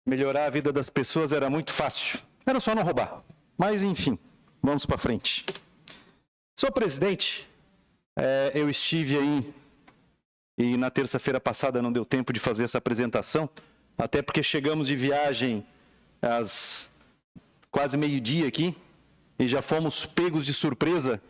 melhorar a vida das pessoas era muito fácil. Era só não roubar. Mas, enfim, vamos para frente. Senhor presidente, eu estive aí, e na terça-feira passada não deu tempo de fazer essa apresentação, até porque chegamos de viagem às quase meio-dia aqui, e já fomos pegos de surpresa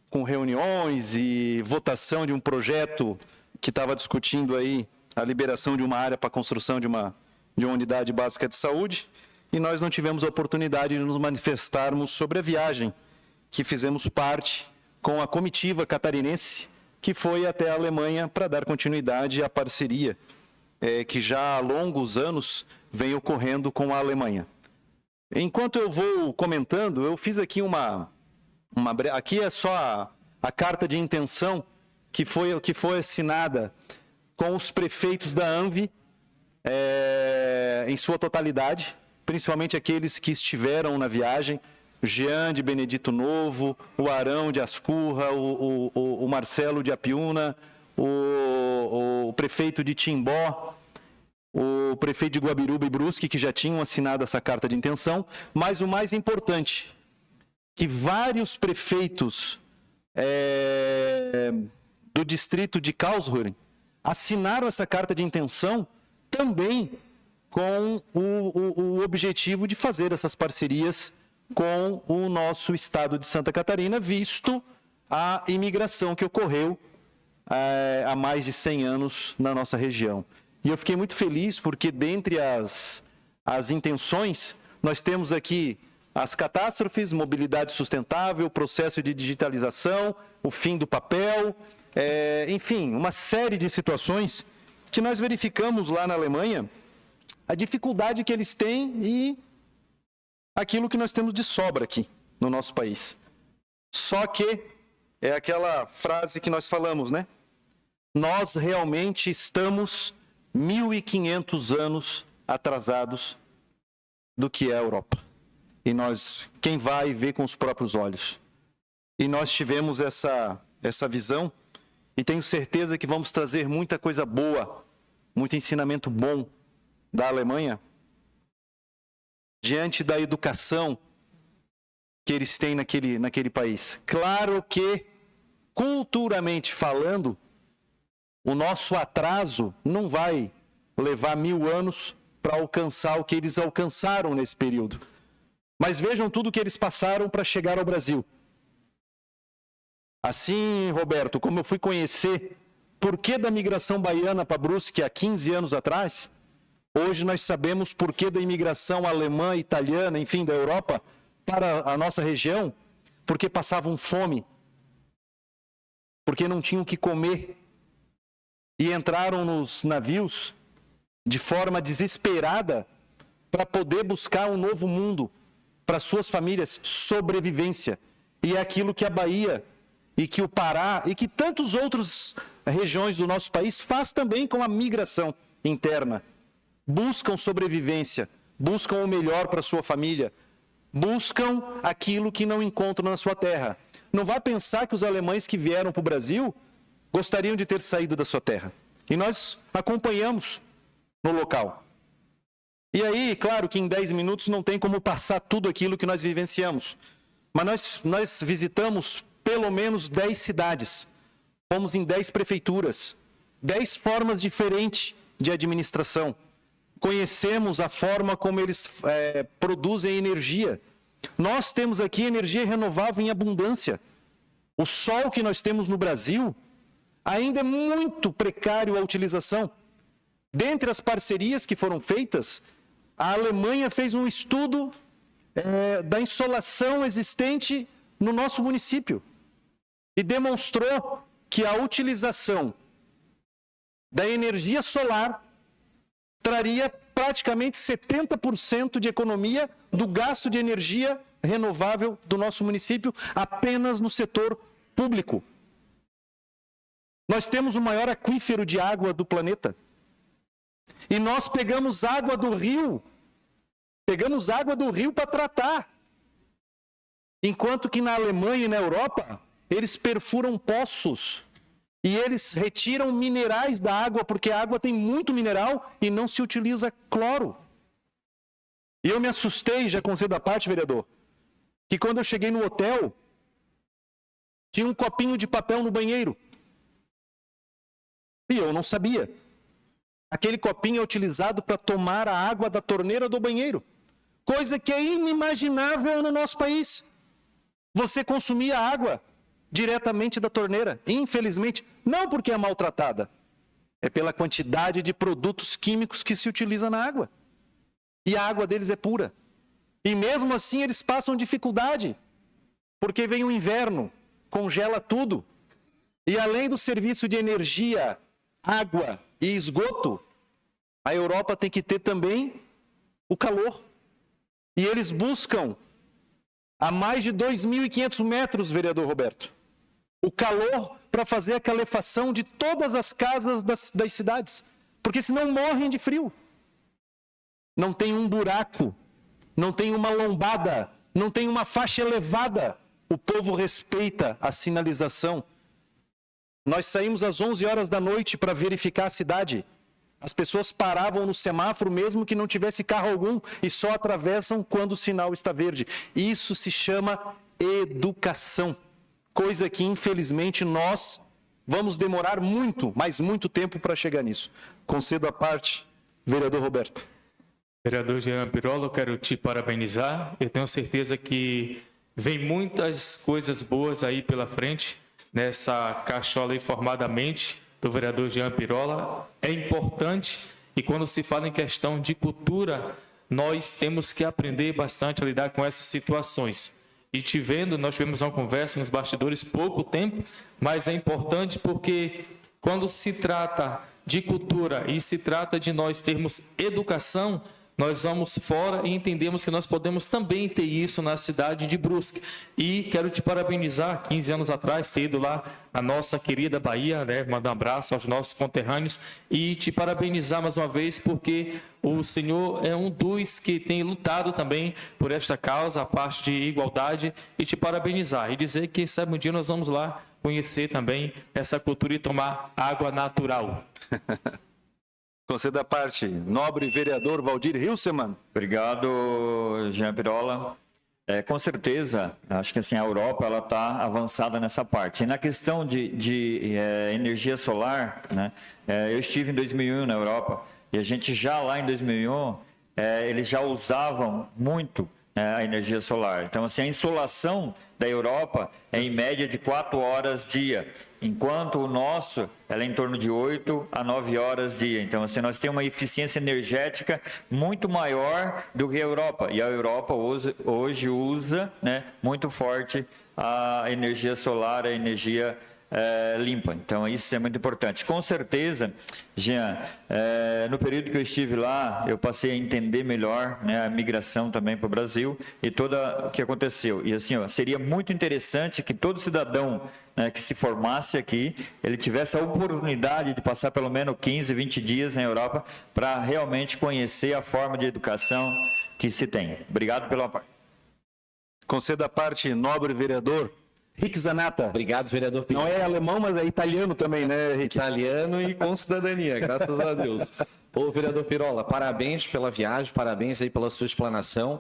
com reuniões e votação de um projeto que estava discutindo aí a liberação de uma área para a construção de uma unidade básica de saúde, e nós não tivemos a oportunidade de nos manifestarmos sobre a viagem que fizemos parte com a comitiva catarinense, que foi até a Alemanha para dar continuidade à parceria que já há longos anos vem ocorrendo com a Alemanha. Enquanto eu vou comentando, eu fiz aqui aqui é só a carta de intenção que foi assinada com os prefeitos da ANVI em sua totalidade, principalmente aqueles que estiveram na viagem, o Jean de Benedito Novo, o Arão de Ascurra, o Marcelo de Apiúna, o prefeito de Timbó, o prefeito de Guabiruba e Brusque, que já tinham assinado essa carta de intenção, mas o mais importante, que vários prefeitos do distrito de Karlsruhe assinaram essa carta de intenção também com o objetivo de fazer essas parcerias com o nosso estado de Santa Catarina, visto a imigração que ocorreu há mais de 100 anos na nossa região. E eu fiquei muito feliz porque, dentre as intenções, nós temos aqui as catástrofes, mobilidade sustentável, processo de digitalização, o fim do papel, enfim, uma série de situações que nós verificamos lá na Alemanha, a dificuldade que eles têm e aquilo que nós temos de sobra aqui no nosso país. Só que é aquela frase que nós falamos, né? Nós realmente estamos 1.500 anos atrasados do que é a Europa. E quem vai vê com os próprios olhos. E nós tivemos essa visão e tenho certeza que vamos trazer muita coisa boa, muito ensinamento bom da Alemanha diante da educação que eles têm naquele país. Claro que, culturalmente falando, o nosso atraso não vai levar 1000 anos para alcançar o que eles alcançaram nesse período. Mas vejam tudo o que eles passaram para chegar ao Brasil. Assim, Roberto, como eu fui conhecer por que da migração baiana para Brusque há 15 anos atrás, hoje nós sabemos por que da imigração alemã, italiana, enfim, da Europa, para a nossa região, porque passavam fome, porque não tinham o que comer, e entraram nos navios de forma desesperada para poder buscar um novo mundo para suas famílias, sobrevivência. E é aquilo que a Bahia e que o Pará e que tantas outras regiões do nosso país faz também com a migração interna. Buscam sobrevivência, buscam o melhor para a sua família, buscam aquilo que não encontram na sua terra. Não vá pensar que os alemães que vieram para o Brasil gostariam de ter saído da sua terra. E nós acompanhamos no local. E aí, claro que em 10 minutos não tem como passar tudo aquilo que nós vivenciamos. Mas nós visitamos pelo menos 10 cidades. Fomos em 10 prefeituras. 10 formas diferentes de administração. Conhecemos a forma como eles produzem energia. Nós temos aqui energia renovável em abundância. O sol que nós temos no Brasil ainda é muito precário a utilização. Dentre as parcerias que foram feitas, a Alemanha fez um estudo da insolação existente no nosso município e demonstrou que a utilização da energia solar traria praticamente 70% de economia do gasto de energia renovável do nosso município apenas no setor público. Nós temos o maior aquífero de água do planeta. E nós pegamos água do rio para tratar. Enquanto que na Alemanha e na Europa, eles perfuram poços e eles retiram minerais da água, porque a água tem muito mineral e não se utiliza cloro. E eu me assustei, já concedo a parte, vereador, que quando eu cheguei no hotel, tinha um copinho de papel no banheiro. E eu não sabia. Aquele copinho é utilizado para tomar a água da torneira do banheiro. Coisa que é inimaginável no nosso país. Você consumia água diretamente da torneira. Infelizmente, não porque é maltratada. É pela quantidade de produtos químicos que se utiliza na água. E a água deles é pura. E mesmo assim eles passam dificuldade. Porque vem o inverno, congela tudo. E além do serviço de energia, água e esgoto, a Europa tem que ter também o calor. E eles buscam a mais de 2.500 metros, vereador Roberto, o calor para fazer a calefação de todas as casas das cidades. Porque senão morrem de frio. Não tem um buraco, não tem uma lombada, não tem uma faixa elevada. O povo respeita a sinalização. Nós saímos às 11 horas da noite para verificar a cidade. As pessoas paravam no semáforo mesmo que não tivesse carro algum e só atravessam quando o sinal está verde. Isso se chama educação. Coisa que, infelizmente, nós vamos demorar muito, mas muito tempo para chegar nisso. Concedo a parte, vereador Roberto. Vereador Jean Pirola, eu quero te parabenizar. Eu tenho certeza que vem muitas coisas boas aí pela frente, nessa cachola informadamente do vereador Jean Pirola. É importante, e quando se fala em questão de cultura, nós temos que aprender bastante a lidar com essas situações. E te vendo, nós tivemos uma conversa nos bastidores pouco tempo, mas é importante porque quando se trata de cultura e se trata de nós termos educação, nós vamos fora e entendemos que nós podemos também ter isso na cidade de Brusque. E quero te parabenizar, 15 anos atrás, ter ido lá na nossa querida Bahia, né? Mandar um abraço aos nossos conterrâneos e te parabenizar mais uma vez, porque o senhor é um dos que tem lutado também por esta causa, a parte de igualdade, e te parabenizar. E dizer que, sabe, um dia nós vamos lá conhecer também essa cultura e tomar água natural. Conceda a parte, nobre vereador Valdir Hilsemann. Obrigado, Jean Pirola. Com certeza, acho que assim, a Europa está avançada nessa parte. E na questão de energia solar, né, eu estive em 2001 na Europa, e a gente já lá em 2001, eles já usavam muito a energia solar. Então, assim, a insolação da Europa é em média de 4 horas dia, enquanto o nosso ela é em torno de 8 a 9 horas dia. Então, assim, nós temos uma eficiência energética muito maior do que a Europa. E a Europa hoje usa, né, muito forte a energia solar, a energia limpa. Então, isso é muito importante. Com certeza, Jean, no período que eu estive lá, eu passei a entender melhor, né, a migração também para o Brasil e tudo o que aconteceu. E assim, seria muito interessante que todo cidadão, né, que se formasse aqui, ele tivesse a oportunidade de passar pelo menos 15, 20 dias na Europa para realmente conhecer a forma de educação que se tem. Obrigado pela parte. Conceda a parte, nobre vereador Rick Zanata. Obrigado, vereador Pinheiro. Não é alemão, mas é italiano também, né, Rick? Italiano e com cidadania, graças a Deus. Ô, vereador Pirola, parabéns pela viagem, parabéns aí pela sua explanação.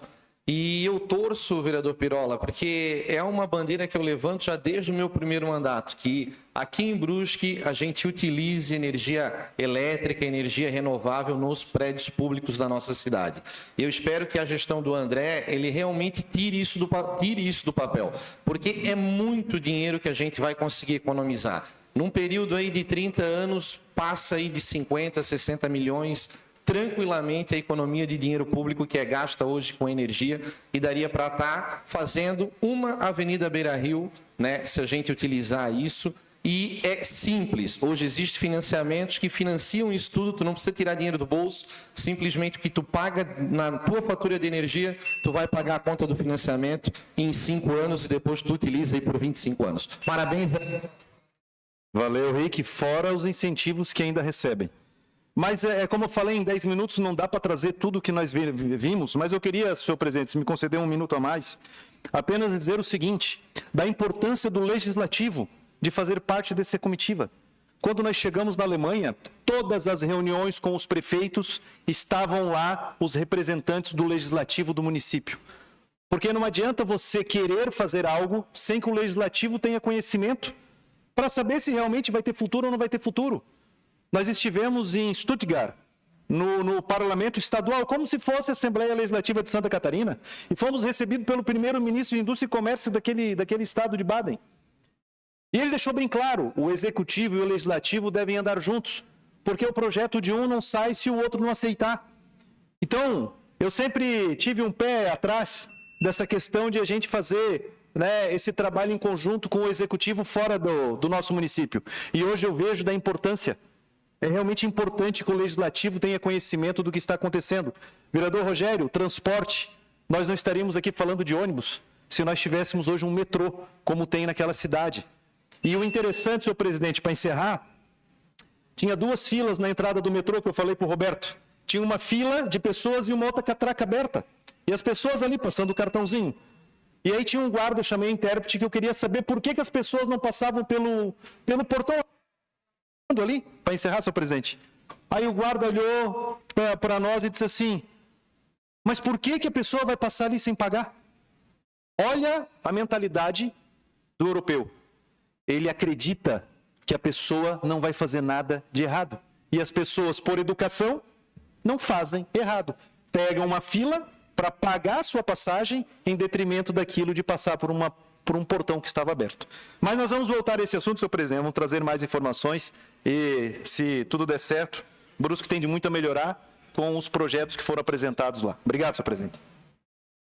E eu torço, vereador Pirola, porque é uma bandeira que eu levanto já desde o meu primeiro mandato, que aqui em Brusque a gente utilize energia elétrica, energia renovável nos prédios públicos da nossa cidade. Eu espero que a gestão do André, ele realmente tire isso do papel, porque é muito dinheiro que a gente vai conseguir economizar. Num período aí de 30 anos, passa aí de 50, 60 milhões tranquilamente a economia de dinheiro público que é gasta hoje com energia, e daria para estar fazendo uma Avenida Beira-Rio, né, se a gente utilizar isso. E é simples, hoje existem financiamentos que financiam isso tudo, tu não precisa tirar dinheiro do bolso, simplesmente o que tu paga na tua fatura de energia, tu vai pagar a conta do financiamento em 5 anos e depois tu utiliza aí por 25 anos. Parabéns. Valeu, Rick, fora os incentivos que ainda recebem. Mas, como eu falei, em 10 minutos não dá para trazer tudo o que nós vimos, mas eu queria, senhor presidente, se me conceder um minuto a mais, apenas dizer o seguinte, da importância do legislativo de fazer parte dessa comitiva. Quando nós chegamos na Alemanha, todas as reuniões com os prefeitos estavam lá os representantes do legislativo do município. Porque não adianta você querer fazer algo sem que o legislativo tenha conhecimento para saber se realmente vai ter futuro ou não vai ter futuro. Nós estivemos em Stuttgart, no parlamento estadual, como se fosse a Assembleia Legislativa de Santa Catarina, e fomos recebidos pelo primeiro-ministro de Indústria e Comércio daquele estado de Baden. E ele deixou bem claro, o executivo e o legislativo devem andar juntos, porque o projeto de um não sai se o outro não aceitar. Então, eu sempre tive um pé atrás dessa questão de a gente fazer, né, esse trabalho em conjunto com o executivo fora do nosso município. E hoje eu vejo da importância. É realmente importante que o legislativo tenha conhecimento do que está acontecendo. Vereador Rogério, transporte, nós não estaríamos aqui falando de ônibus se nós tivéssemos hoje um metrô, como tem naquela cidade. E o interessante, senhor presidente, para encerrar, tinha 2 filas na entrada do metrô que eu falei para o Roberto. Tinha uma fila de pessoas e uma outra catraca aberta. E as pessoas ali passando o cartãozinho. E aí tinha um guarda, eu chamei o intérprete, que eu queria saber por que as pessoas não passavam pelo portão ali, para encerrar, senhor presidente. Aí o guarda olhou para nós e disse assim, mas por que a pessoa vai passar ali sem pagar? Olha a mentalidade do europeu. Ele acredita que a pessoa não vai fazer nada de errado. E as pessoas, por educação, não fazem errado. Pegam uma fila para pagar a sua passagem em detrimento daquilo de passar por um portão que estava aberto. Mas nós vamos voltar a esse assunto, senhor presidente, vamos trazer mais informações e, se tudo der certo, Brusque tem de muito a melhorar com os projetos que foram apresentados lá. Obrigado, senhor presidente.